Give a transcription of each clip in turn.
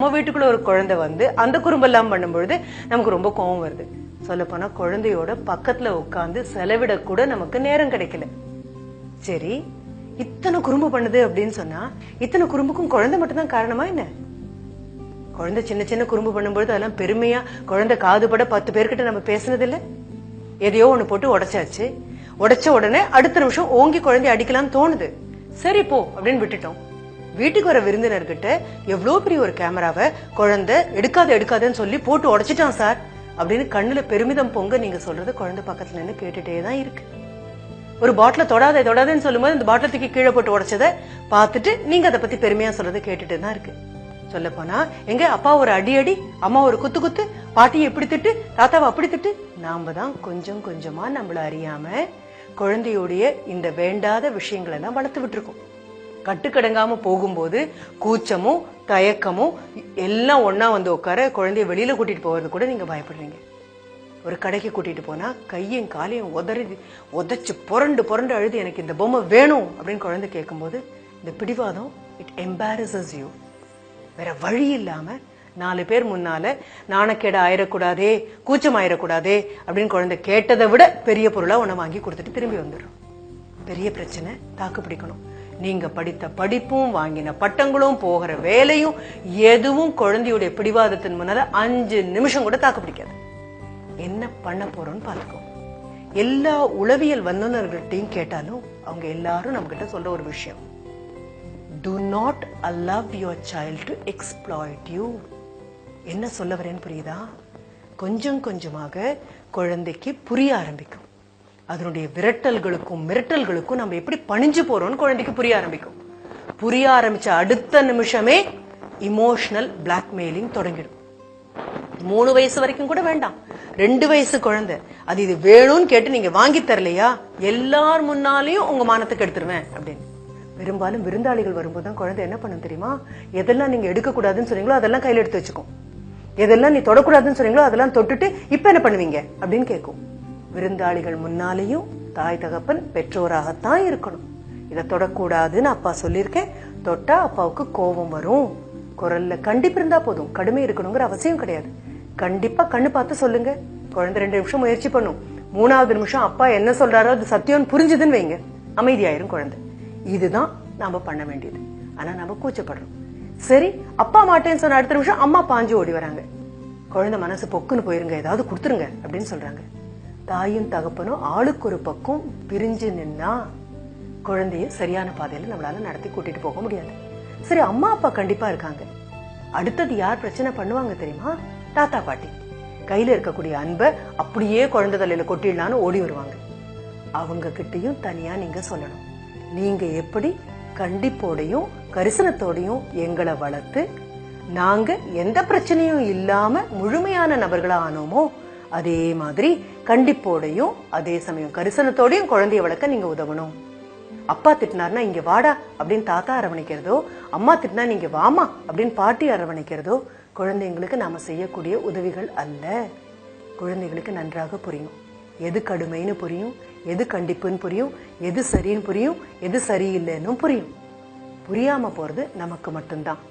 நம்ம வீட்டுக்குள்ள ஒரு குழந்தை வந்து அந்த குறும்பெல்லாம் பண்ணும்பொழுது நமக்கு ரொம்ப கோபம் வருது. சொல்ல போனா குழந்தையோட பக்கத்துல உட்கார்ந்து செலவிட கூட நமக்கு நேரம் கிடைக்கல. சரி, இத்தனை குறும்பு பண்ணுது அப்படின்னு சொன்னா இத்தனை குறும்புக்கும் குழந்தை மட்டும் தான் காரணமா என்ன? குழந்தை சின்ன சின்ன குறும்பு பண்ணும்பொழுது அதெல்லாம் பெருமையா குழந்தை காதுபட 10 பேர்கிட்ட நம்ம பேசினது இல்ல. எதையோ ஒண்ணு போட்டு உடைச்சாச்சு. உடைச்ச உடனே அடுத்த நிமிஷம் ஓங்கி குழந்தைய அடிக்கலாம்னு தோணுது. சரி போ அப்படின்னு விட்டுட்டோம். வீட்டுக்கு வர விருந்தினர்கிட்ட எவ்வளவு பெரிய ஒரு கேமராவை குழந்தை எடுக்காதுன்னு சொல்லி போட்டு உடைச்சிட்டான் சார் அப்படின்னு கண்ணுல பெருமிதம் பொங்க நீங்க சொல்றது குழந்தை பக்கத்துல இருந்து கேட்டுட்டேதான் இருக்கு. ஒரு பாட்டில தொடாதேன்னு சொல்லும்போது இந்த பாட்டில தூக்கி கீழே போட்டு உடைச்சதை பார்த்துட்டு நீங்க அதை பத்தி பெருமையா சொல்றது கேட்டுட்டே தான் இருக்கு. சொல்ல போனா எங்க அப்பா ஒரு அடி, அம்மா ஒரு குத்து, பாட்டியை இப்படி திட்டு, தாத்தாவை அப்படி திட்டு, நாம தான் கொஞ்சம் கொஞ்சமா நம்மள அறியாம குழந்தையோடைய இந்த வேண்டாத விஷயங்கள் எல்லாம் வளர்த்து விட்டுருக்கோம். கட்டுக்கடங்காம போகும்போது கூச்சமும் தயக்கமும் எல்லாம் ஒன்னா வந்து உட்கார குழந்தைய வெளியில கூட்டிட்டு போறது கூட நீங்க பயப்படுறீங்க. ஒரு கடைக்கு கூட்டிட்டு போனா கையும் காலையும் உதைச்சு புரண்டு அழுது எனக்கு இந்த பொம்மை வேணும் அப்படின்னு குழந்தை கேட்கும் போது இந்த பிடிவாதம் இட் எம்பாரசஸ் யூ. வேற வழி இல்லாம 4 பேர் முன்னால நாணக்கேட ஆயிடக்கூடாதே, கூச்சம் ஆயிடக்கூடாதே அப்படின்னு குழந்தை கேட்டதை விட பெரிய பொருளா உன்னை வாங்கி கொடுத்துட்டு திரும்பி வந்துடும். பெரிய பிரச்சனை தாக்கு பிடிக்கணும். நீங்க படித்த படிப்பும் வாங்கின பட்டங்களும் போகிற வேலையும் எதுவும் குழந்தையுடைய பிடிவாதத்தின் முன்னால 5 நிமிஷம் கூட தாக்கு பிடிக்காது. என்ன பண்ண போறோம்னு பாத்துக்கோ. எல்லா உளவியல் வல்லுநர்கள்ட்டையும் கேட்டாலும் அவங்க எல்லாரும் நம்ம கிட்ட சொல்ற ஒரு விஷயம், do not allow your child to exploit you. என்ன சொல்ல வரேன்னு புரியுதா? கொஞ்சம் கொஞ்சமாக குழந்தைக்கு புரிய ஆரம்பிக்கும். அதனுடைய விரட்டல்களுக்கும் மிரட்டல்களுக்கும் நம்ம எப்படி பணிஞ்சு போறோம்னு குழந்தைக்கு புரிய ஆரம்பிக்கும். புரிய ஆரம்பிச்ச அடுத்த நிமிஷமே இமோஷனல் பிளாக்மெயிலிங் தொடங்கிடும். 3 வயசு வரைக்கும் கூட வேண்டாம், 2 வயசு குழந்தை அது இது வேணும்னு கேட்டு நீங்க வாங்கி தரலையா எல்லார் முன்னாலையும் உங்க மானத்துக்கு எடுத்துருவேன் அப்படின்னு. பெரும்பாலும் விருந்தாளிகள் வரும்போது தான் குழந்தை என்ன பண்ணும் தெரியுமா? எதெல்லாம் நீங்க எடுக்க கூடாதுன்னு சொன்னீங்களோ அதெல்லாம் கையில எடுத்து வச்சுக்கும். எதெல்லாம் நீ தொடக்கூடாதுன்னு சொன்னீங்களோ அதெல்லாம் தொட்டுட்டு இப்ப என்ன பண்ணுவீங்க அப்படின்னு கேட்கும். விருந்தாளிகள் முன்னாலேயும் தாய் தகப்பன் பெற்றோராகத்தான் இருக்கணும். இதை தொடக்கூடாதுன்னு அப்பா சொல்லியிருக்கேன், தொட்டா அப்பாவுக்கு கோபம் வரும். குரல்ல கண்டிப்பு இருந்தா போதும், கடுமை இருக்கணுங்கிற அவசியம் கிடையாது. கண்டிப்பா கண்ணு பார்த்து சொல்லுங்க. குழந்தை 2 நிமிஷம் முயற்சி பண்ணும். 3வது நிமிஷம் அப்பா என்ன சொல்றாரோ அது சத்தியம் புரிஞ்சுதுன்னு வைங்க, அமைதியாயிரும் குழந்தை. இதுதான் நாம பண்ண வேண்டியது. ஆனா நம்ம கூச்சப்படுறோம். சரி, அப்பா மாட்டேன்னு சொன்ன அடுத்த நிமிஷம் அம்மா பாஞ்சு ஓடி வராங்க. குழந்தை மனசு பொக்குன்னு போயிருங்க, ஏதாவது கொடுத்துருங்க அப்படின்னு சொல்றாங்க. தாயும் தகப்பனும் ஆளுக்கு ஒரு பக்கம் பிரிஞ்சு நின்னா குழந்தைய சரியான பாதையில நம்மளால நடத்தி கூட்டிட்டு போக முடியாது. சரி, அம்மா அப்பா கண்டிப்பா இருக்காங்க. அடுத்தது யார் பிரச்சனை பண்ணுவாங்க தெரியுமா? தாத்தா பாட்டி. கையில இருக்கக்கூடிய அன்பை அப்படியே குழந்தை தலையில கொட்டிடலான்னு ஓடி வருவாங்க. அவங்க கிட்டையும் தனியா நீங்க சொல்லணும், நீங்க எப்படி கண்டிப்போடையும் கரிசனத்தோடையும் எங்களை வளர்த்து நாங்க எந்த பிரச்சனையும் இல்லாம முழுமையான நபர்களா ஆனோமோ அதே மாதிரி கண்டிப்போடையும் அதே சமயம் கரிசனத்தோடையும் குழந்தைய வளர்க்க நீங்க உதவணும். அப்பா திட்டினார்னா இங்க வாடா அப்படின்னு தாத்தா அரவணைக்கிறதோ, அம்மா திட்டினா நீங்க வாமா அப்படின்னு பாட்டி அரவணைக்கிறதோ குழந்தைங்களுக்கு நாம செய்யக்கூடிய உதவிகள் அல்ல. குழந்தைகளுக்கு நன்றாக புரியும், எது கடுமைன்னு புரியும், எது கண்டிப்புன்னு புரியும், எது சரின்னு புரியும், எது சரியில்லைன்னு புரியும். புரியாம போறது நமக்கு மட்டும்தான்.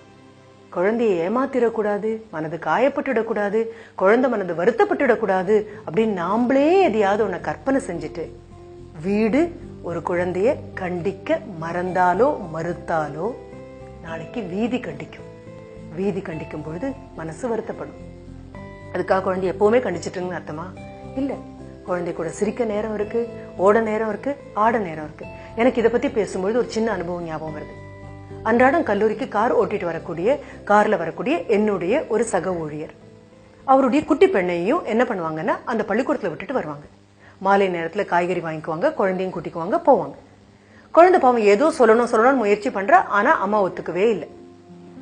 குழந்தைய ஏமாத்திடக்கூடாது, மனது காயப்பட்டுடக்கூடாது, குழந்தை மனது வருத்தப்பட்டுடக்கூடாது அப்படின்னு நாமளே எதையாவது ஒன்ன கற்பனை செஞ்சுட்டு வீடு ஒரு குழந்தைய கண்டிக்க மறந்தாலோ மறுத்தாலோ நாளைக்கு வீதி கண்டிக்கும். வீதி கண்டிக்கும் பொழுது மனசு வருத்தப்படும். அதுக்காக குழந்தை எப்பவுமே கண்டிச்சிட்டுன்னு அர்த்தமா? இல்ல. குழந்தை கூட சிரிக்க நேரம் இருக்கு, ஓட நேரம் இருக்கு, ஆட நேரம் இருக்கு. எனக்கு இதை பத்தி பேசும்பொழுது ஒரு சின்ன அனுபவம் ஞாபகம் வருது. அன்றாடம் கல்லூரிக்கு கார் ஓட்டிட்டு கார்ல வரக்கூடிய என்னுடைய ஒரு சக ஊழியர், அவருடைய குட்டி பெண்ணையும் என்ன பண்ணுவாங்கன்னா அந்த பள்ளிக்கூடத்துல விட்டுட்டு வருவாங்க. மாலை நேரத்துல காய்கறி வாங்கிக்குவாங்க, குழந்தையும் கூட்டிக்குவாங்க, போவாங்க. குழந்தை பாவம் ஏதோ சொல்லணும்னு முயற்சி பண்றா, ஆனா அம்மா ஒத்துக்கவே இல்லை.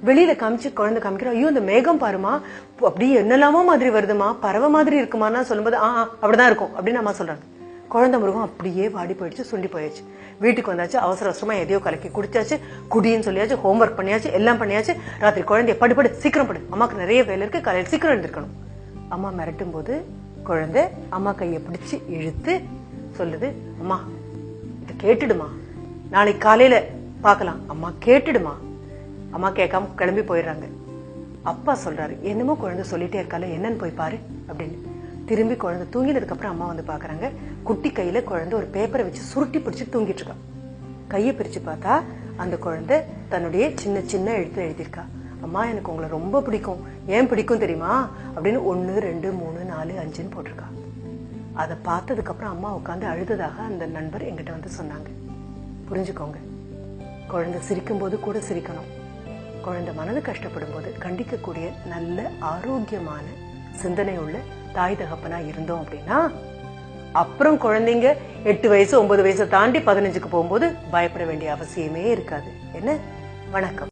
வெளியில குழந்தை காமிக்கிறா, ஐயோ இந்த மேகம் பாருமா, அப்படி என்னெல்லாமோ மாதிரி வருதுமா, பறவை மாதிரி இருக்குமான்னா சொல்லும்போது அப்படிதான் இருக்கும் அப்படின்னு அம்மா சொல்றாங்க. குழந்தை மிருகம் அப்படியே வாடி போயிடுச்சு, சுண்டி போயாச்சு. வீட்டுக்கு வந்தாச்சு, அவசரமா எதையோ கலக்கி குடிச்சாச்சு, குடின்னு சொல்லியாச்சு, ஹோம்ஒர்க் பண்ணியாச்சு, எல்லாம் பண்ணியாச்சு. ராத்திரி குழந்தைய படு சீக்கிரம் படு, அம்மாக்கு நிறைய வேலை இருக்கு, காலையில் சீக்கிரம் எழுந்திருக்கணும். அம்மா மிரட்டும் போது குழந்தை அம்மா கையை பிடிச்சு இழுத்து சொல்லுது, அம்மா இதை கேட்டுடுமா, நாளைக்கு காலையில பாக்கலாம், அம்மா கேட்டுடுமா. அம்மா கேட்காம கிளம்பி போயிடுறாங்க. அப்பா சொல்றாரு, என்னமோ குழந்தை சொல்லிட்டே இருக்கால, என்னன்னு போய் பாரு அப்படின்னு. திரும்பி குழந்தை தூங்கினதுக்கு அப்புறம் அம்மா வந்து பாக்குறாங்க, குட்டி கையில குழந்தை ஒரு பேப்பரை வச்சு சுருட்டி பிடிச்சு தூங்கிட்டு இருக்கா. கையை பிரிச்சு பார்த்தா அந்த குழந்தை தன்னுடைய சின்ன சின்ன எழுத்துல எழுதியிருக்கா, அம்மா எனக்கு உங்களை ரொம்ப பிடிக்கும், ஏன் பிடிக்கும் தெரியுமா அப்படின்னு 1 2 3 4 5ன்னு போட்டிருக்கா. அதை பார்த்ததுக்கு அப்புறம் அம்மா உட்காந்து அழுததாக அந்த நண்பர் எங்கிட்ட வந்து சொன்னாங்க. புரிஞ்சுக்கோங்க, குழந்தை சிரிக்கும் போது கூட சிரிக்கணும். குழந்தை மனது கஷ்டப்படும் போது கண்டிக்கக்கூடிய நல்ல ஆரோக்கியமான சிந்தனை உள்ள தாய் தகப்பனா இருந்தோம் அப்படின்னா அப்புறம் குழந்தைங்க 8 வயசு 9 வயசை தாண்டி 15க்கு போகும்போது பயப்பட வேண்டிய அவசியமே இருக்காது. என்ன? வணக்கம்.